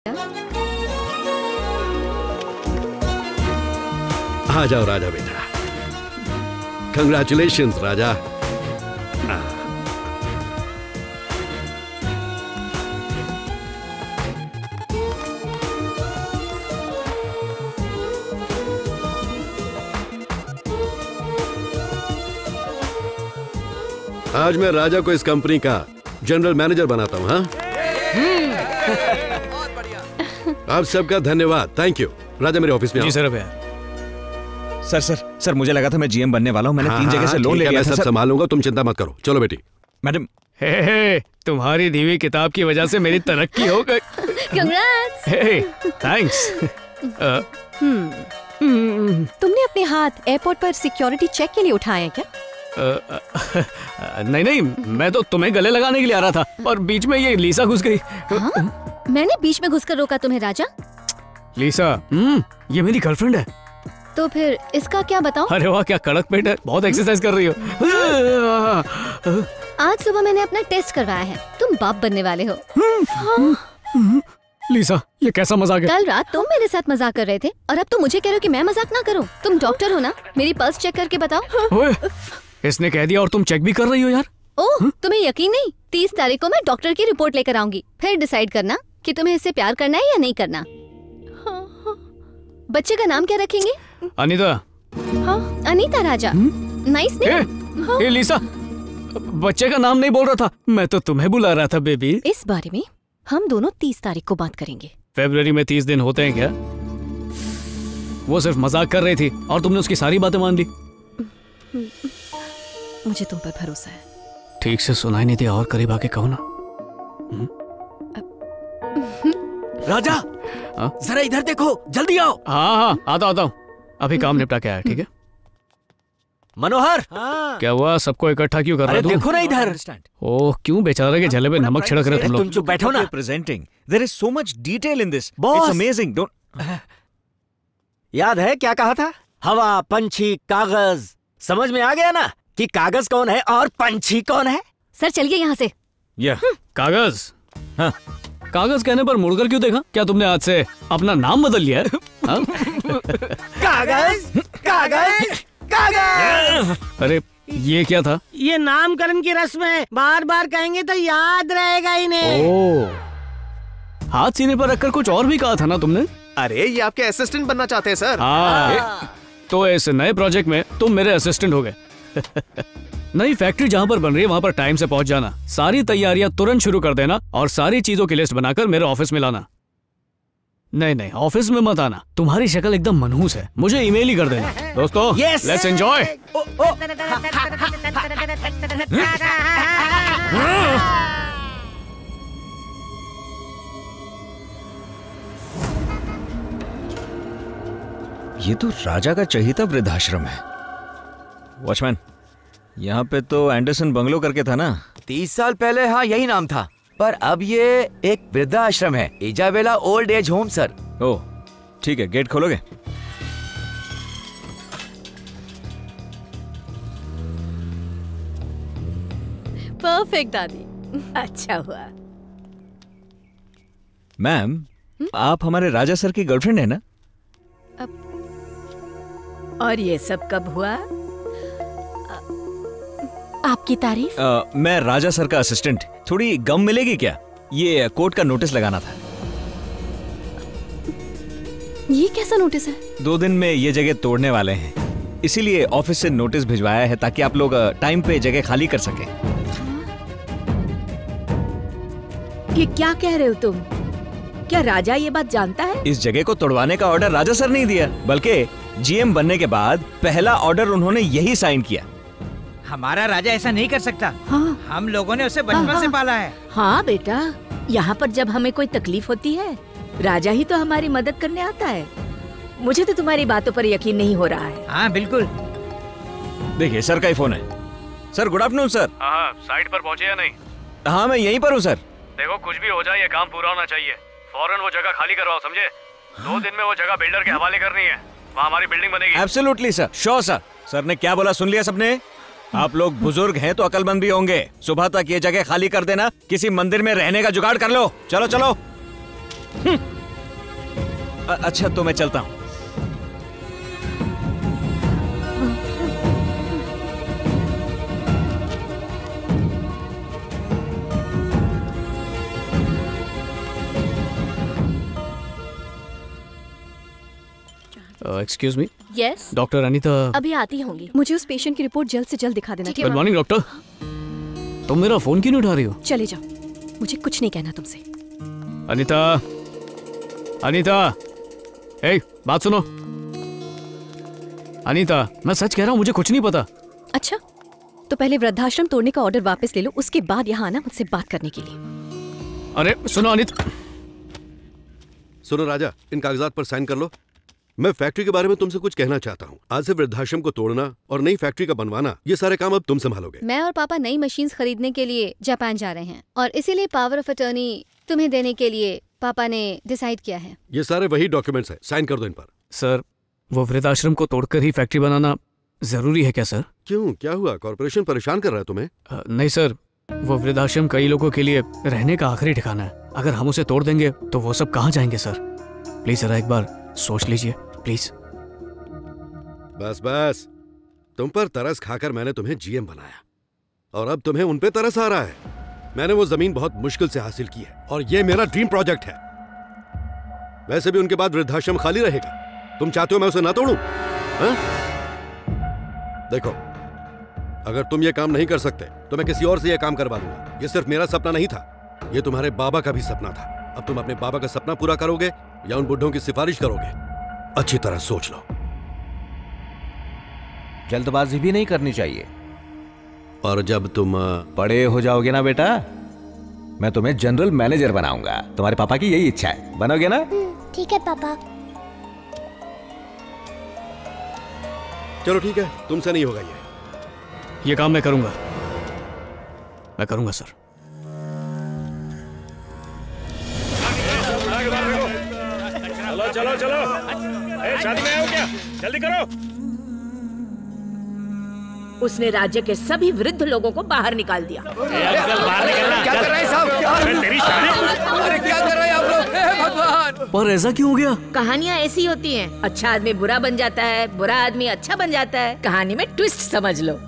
आ जाओ राजा बेटा। कंग्रेचुलेशंस राजा। आज मैं राजा को इस कंपनी का जनरल मैनेजर बनाता हूँ। हाँ, आप सबका धन्यवाद। Thank you. राजा मेरे ऑफिस में। जी सर। अब सर मुझे लगा था मैं जीएम बनने वाला हूँ। मैंने 3 जगह से लोन ले लिया था। मैं सब संभालूंगा, तुम चिंता मत करो। चलो बेटी। मैडम, तुम्हारी दी हुई किताब की वजह से मेरी तरक्की हो गई। कांग्रेट्स। थैंक्स। तुमने अपने हाथ एयरपोर्ट पर सिक्योरिटी चेक के लिए उठाए हैं क्या? नहीं, मैं तो तुम्हें गले लगाने के लिए आ रहा था और बीच में ये लीसा घुस गई। हाँ? मैंने बीच में घुसकर रोका तुम्हें राजा? लीसा, ये मेरी गर्लफ्रेंड है। तो फिर इसका क्या बताऊं? अरे वाह, क्या कड़क पेट है। बहुत एक्सरसाइज कर रही हो। आज सुबह मैंने अपना टेस्ट करवाया है। तुम बाप बनने वाले हो। लीसा, ये कैसा मजाक है? कल रात तुम मेरे साथ मजाक कर रहे थे और अब तुम मुझे कह रहे हो कि मैं मजाक ना करूं। तुम डॉक्टर हो ना? मेरी पल्स चेक करके बताओ। ओए, इसने कह दिया और तुम चेक भी कर रही हो यार। ओह, तुम्हें यकीन नहीं? 30 तारीख को मैं डॉक्टर की रिपोर्ट लेकर आऊंगी। फिर डिसाइड करना कि तुम्हें इससे प्यार करना है या नहीं करना। बच्चे का नाम क्या रखेंगे? अनीता। हाँ, Anita Raja. Nice name. Lisa, बच्चे का नाम नहीं बोल रहा था, मैं तो तुम्हें बुला रहा था बेबी। इस बारे में हम दोनों 30 तारीख को बात करेंगे। फरवरी में 30 दिन होते हैं क्या? वो सिर्फ मजाक कर रही थी और तुमने उसकी सारी बातें मान ली। मुझे तुम पर भरोसा है। ठीक से सुनाई नहीं दिया, और करीब आके कहो ना। राजा, जरा इधर देखो, जल्दी आओ। हाँ, आता हूँ। अभी काम निपटा के आया। ठीक है मनोहर। क्या हुआ? सबको इकट्ठा क्यों कर रहे हो? देखो ना इधर। ओह, क्यों बेचारे के झले पे नमक छिड़क रहे तुम लोग? तुम चुप बैठो ना। Presenting, there is so much detail in this. Boss, it's amazing. Don't याद है क्या कहा था? हवा, पंछी, कागज। समझ में आ गया ना कि कागज कौन है और पंछी कौन है? सर चलिए यहाँ से। कागज। हाँ, कागज कहने पर मुड़कर क्यों देखा? क्या तुमने आज से अपना नाम बदल लिया है? कागज, कागज, कागज। अरे ये क्या था? ये नामकरण की रस्म है। बार बार कहेंगे तो याद रहेगा इन्हें। ओह, हाथ सीने पर रखकर कुछ और भी कहा था ना तुमने? अरे ये आपके असिस्टेंट बनना चाहते हैं सर। हाँ, तो इस नए प्रोजेक्ट में तुम मेरे असिस्टेंट हो गए। नई फैक्ट्री जहाँ पर बन रही है वहाँ पर टाइम से पहुँच जाना, सारी तैयारियां तुरंत शुरू कर देना और सारी चीजों की लिस्ट बनाकर मेरे ऑफिस में लाना। नहीं, ऑफिस में मत आना, तुम्हारी शक्ल एकदम मनहूस है। मुझे ईमेल ही कर देना। दोस्तों, लेट्स एंजॉय। ये तो राजा का चहीता वृद्धाश्रम है। वॉचमैन, यहाँ पे तो एंडरसन बंगलो करके था ना? 30 साल पहले हाँ यही नाम था, पर अब ये एक वृद्धाश्रम है। Isabella old age home sir. ओह ठीक है, गेट खोलोगे? परफेक्ट दादी, अच्छा हुआ। मैम, आप हमारे राजा सर की गर्लफ्रेंड है ना? और ये सब कब हुआ? आपकी तारीफ? मैं राजा सर का असिस्टेंट। थोड़ी गम मिलेगी क्या? ये कोर्ट का नोटिस लगाना था। ये कैसा नोटिस है? 2 दिन में ये जगह तोड़ने वाले हैं, इसीलिए ऑफिस से नोटिस भिजवाया है ताकि आप लोग टाइम पे जगह खाली कर सकें। ये क्या कह रहे हो तुम? क्या राजा ये बात जानता है? इस जगह को तोड़वाने का ऑर्डर राजा सर नहीं दिया, बल्कि जीएम बनने के बाद पहला ऑर्डर उन्होंने यही साइन किया। हमारा राजा ऐसा नहीं कर सकता। हाँ। हम लोगों ने उसे बचपन से पाला है। हाँ बेटा, यहाँ पर जब हमें कोई तकलीफ होती है, राजा ही तो हमारी मदद करने आता है। मुझे तो तुम्हारी बातों पर यकीन नहीं हो रहा है। हाँ बिल्कुल। देखिए सर का ही फोन है। Sir good afternoon sir. हाँ, साइट पर पहुँचे या नहीं? हाँ मैं यहीं पर हूँ सर। देखो, कुछ भी हो जाए ये काम पूरा होना चाहिए। फौरन वो जगह खाली करवाओ, समझे? 2 दिन में वो जगह बिल्डर के हवाले करनी है। वहाँ हमारी बिल्डिंग बनेगी। Absolutely sir, sure sir. Sir ने क्या बोला सुन लिया सबने? आप लोग बुजुर्ग हैं तो अकलमंद भी होंगे। सुबह तक ये जगह खाली कर देना, किसी मंदिर में रहने का जुगाड़ कर लो। चलो चलो। अच्छा तो मैं चलता हूँ। Excuse me. Yes, doctor Anita अभी आती होंगी। मुझे उस पेशेंट की रिपोर्ट जल्द से जल्द दिखा देना। Good morning doctor. तुम मेरा फोन क्यों नहीं उठा रही हो? चले जाओ, मुझे कुछ नहीं कहना तुमसे। अनीता, अनीता, ए, बात सुनो। अनीता, मैं सच कह रहा हूँ, मुझे कुछ नहीं पता। अच्छा, तो पहले वृद्धाश्रम तोड़ने का ऑर्डर वापस ले लो, उसके बाद यहाँ आना मुझसे बात करने के लिए। अरे सुनो अनीता। सुनो राजा, इन कागजात पर साइन कर लो। मैं फैक्ट्री के बारे में तुमसे कुछ कहना चाहता हूँ। आज से वृद्धाश्रम को तोड़ना और नई फैक्ट्री का बनवाना, ये सारे काम अब तुम संभालोगे। मैं और पापा नई मशीन्स खरीदने के लिए जापान जा रहे हैं और इसीलिए पावर ऑफ अटर्नी तुम्हें देने के लिए पापा ने डिसाइड किया है। ये सारे वही डॉक्यूमेंट्स हैं, साइन कर दो इन पर। सर, वो वृद्धाश्रम को तोड़कर ही फैक्ट्री बनाना जरूरी है क्या सर? क्यों, क्या हुआ? कॉर्पोरेशन परेशान कर रहा है तुम्हें? नहीं सर, वो वृद्धाश्रम कई लोगों के लिए रहने का आखिरी ठिकाना है। अगर हम उसे तोड़ देंगे तो वो सब कहाँ जाएंगे सर? प्लीज जरा एक बार सोच लीजिए प्लीज। बस बस, तुम पर तरस खाकर मैंने तुम्हें जीएम बनाया और अब तुम्हें उन पे तरस आ रहा है। मैंने वो जमीन बहुत मुश्किल से हासिल की है और ये मेरा ड्रीम प्रोजेक्ट है। वैसे भी उनके बाद वृद्धाश्रम खाली रहेगा। तुम चाहते हो मैं उसे ना तोड़ूं? देखो, अगर तुम ये काम नहीं कर सकते तो मैं किसी और से ये काम करवा लूंगा। ये सिर्फ मेरा सपना नहीं था, ये तुम्हारे बाबा का भी सपना था। अब तुम अपने बाबा का सपना पूरा करोगे या उन बुढ़ों की सिफारिश करोगे? अच्छी तरह सोच लो। जल्दबाजी भी नहीं करनी चाहिए। और जब तुम बड़े हो जाओगे ना बेटा, मैं तुम्हें जनरल मैनेजर बनाऊंगा। तुम्हारे पापा की यही इच्छा है, बनोगे ना? ठीक है पापा। चलो ठीक है, तुमसे नहीं होगा ये काम मैं करूंगा, मैं करूंगा सर। चलो चलो चलो, शादी में आओ क्या? जल्दी करो। उसने राज्य के सभी वृद्ध लोगों को बाहर निकाल दिया। अंकल बाहर निकलना। क्या कर रहे हैं साहब? तेरी शादी? अरे क्या कर रहे हैं आप लोग? भगवान! पर ऐसा क्यों हो गया? कहानियाँ ऐसी होती हैं। अच्छा आदमी बुरा बन जाता है, बुरा आदमी अच्छा बन जाता है। कहानी में ट्विस्ट समझ लो।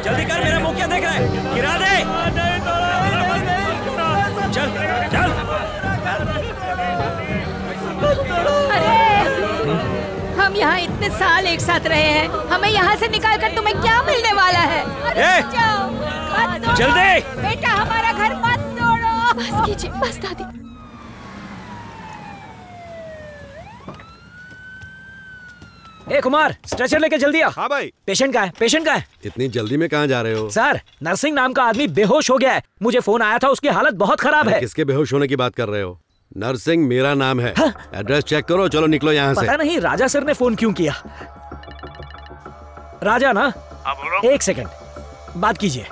जल्दी कर, मेरा मुंह क्या देख रहा है? गिरा दे। चल चल। अरे हम यहाँ इतने साल एक साथ रहे हैं, हमें यहाँ से निकाल कर तुम्हें क्या मिलने वाला है? अरे जाओ, मत तोड़ो। जल्दी बेटा, हमारा घर मत तोड़ो। बस कीजिए, बस दादी। ए कुमार, स्ट्रेचर लेके जल्दी आ। हाँ भाई। पेशेंट का है, पेशेंट का है। इतनी जल्दी में कहाँ जा रहे हो? सर, नरसिंह नाम का आदमी बेहोश हो गया है। मुझे फोन आया था, उसकी हालत बहुत खराब है। किसके बेहोश होने की बात कर रहे हो? नरसिंह मेरा नाम है। हाँ? एड्रेस चेक करो, चलो निकलो यहाँ से। पता नहीं राजा सर ने फोन क्यों किया। राजा ना, एक सेकंड बात कीजिए।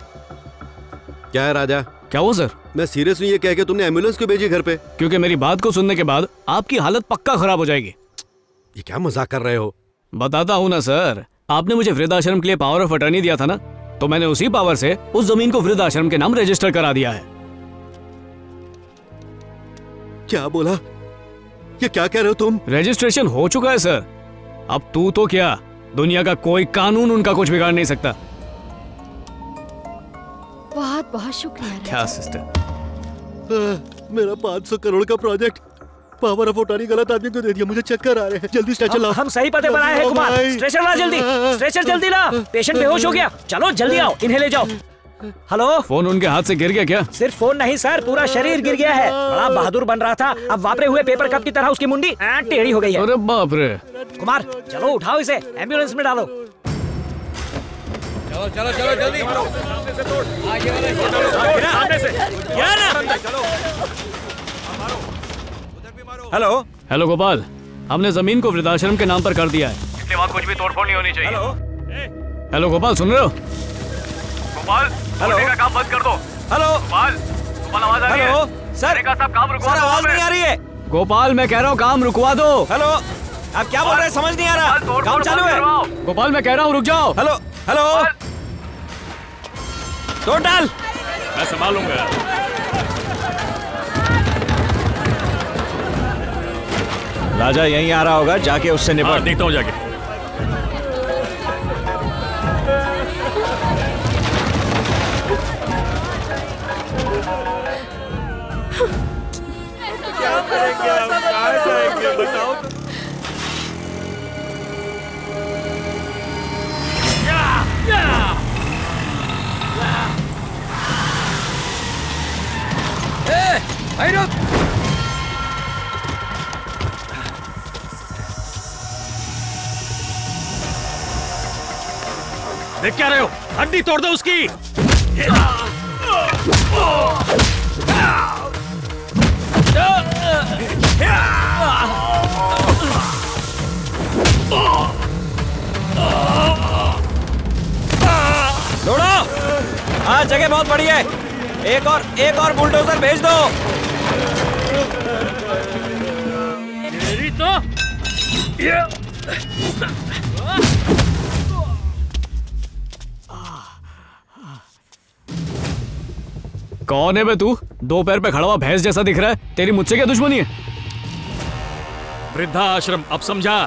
क्या है राजा? क्या हुआ सर? मैं सीरियस हूँ, ये कह के तुमने एम्बुलेंस क्यों भेजी घर पे? क्योंकि मेरी बात को सुनने के बाद आपकी हालत पक्का खराब हो जाएगी। ये क्या मजाक कर रहे हो? बताता हूँ ना सर, आपने मुझे वृद्धाश्रम के लिए पावर ऑफ अटर्नी दिया था ना, तो मैंने उसी पावर से उस जमीन को वृद्धाश्रम के नाम रजिस्टर करा दिया है। क्या बोला? ये क्या कह रहे हो तुम? रजिस्ट्रेशन हो चुका है सर। अब तू तो क्या, दुनिया का कोई कानून उनका कुछ बिगाड़ नहीं सकता। बहुत बहुत शुक्रिया। क्या सिस्टर? मेरा 500 करोड़ का प्रोजेक्ट पावर ऑफ अटर्नी गलत आदमी को दे दिया। मुझे चक्कर आ रहे हैं। जल्दी स्ट्रेचर लाओ। हम सही पते पर आए हैं कुमार। स्ट्रेचर ला जल्दी, स्ट्रेचर जल्दी ला। पेशेंट बेहोश हो गया। चलो जल्दी आओ, इन्हें ले जाओ। हेलो, फोन उनके हाथ से गिर गया क्या? सिर्फ फोन नहीं सर, पूरा शरीर गिर गया है। बड़ा बहादुर बन रहा था, अब वापरे हुए पेपर कप की तरह उसकी मुंडी टेढ़ी हो गई है। अरे बाप रे। कुमार चलो उठाओ इसे, एम्बुलेंस में डालो। चलो चलो चलो जल्दी। सामने से क्या ना? हेलो हेलो गोपाल, हमने जमीन को वृद्धाश्रम के नाम पर कर दिया है, इसलिए वहाँ कुछ भी तोड़फोड़ नहीं होनी चाहिए। हेलो हेलो गोपाल, सुन रहे हो? गोपाल, हेलो का काम बंद कर दो। Hello Gopal hello sir, sir आवाज नहीं आ रही है। गोपाल मैं कह रहा हूँ काम रुकवा दो। हेलो, आप क्या बोल रहे हैं समझ नहीं आ रहा। काम चालू है। गोपाल मैं कह रहा हूँ रुक जाओ। हेलो हेलो, तोड़ डाल। मैं संभालूंगा। राजा यहीं आ रहा होगा, जाके उससे निपट। देखता हूँ जाके। क्या करेंगे हम, कहाँ जाएंगे बताओ। देख क्या रहे हो, हड्डी तोड़ दो उसकी। दौड़ो। हाँ जगह बहुत बड़ी है, एक और बुलडोजर भेज दो। मेरी तो कौन है बे तू? दो पैर पे खड़ा हुआ भैंस जैसा दिख रहा है। तेरी मुझसे क्या दुश्मनी है? वृद्धा आश्रम, अब समझा?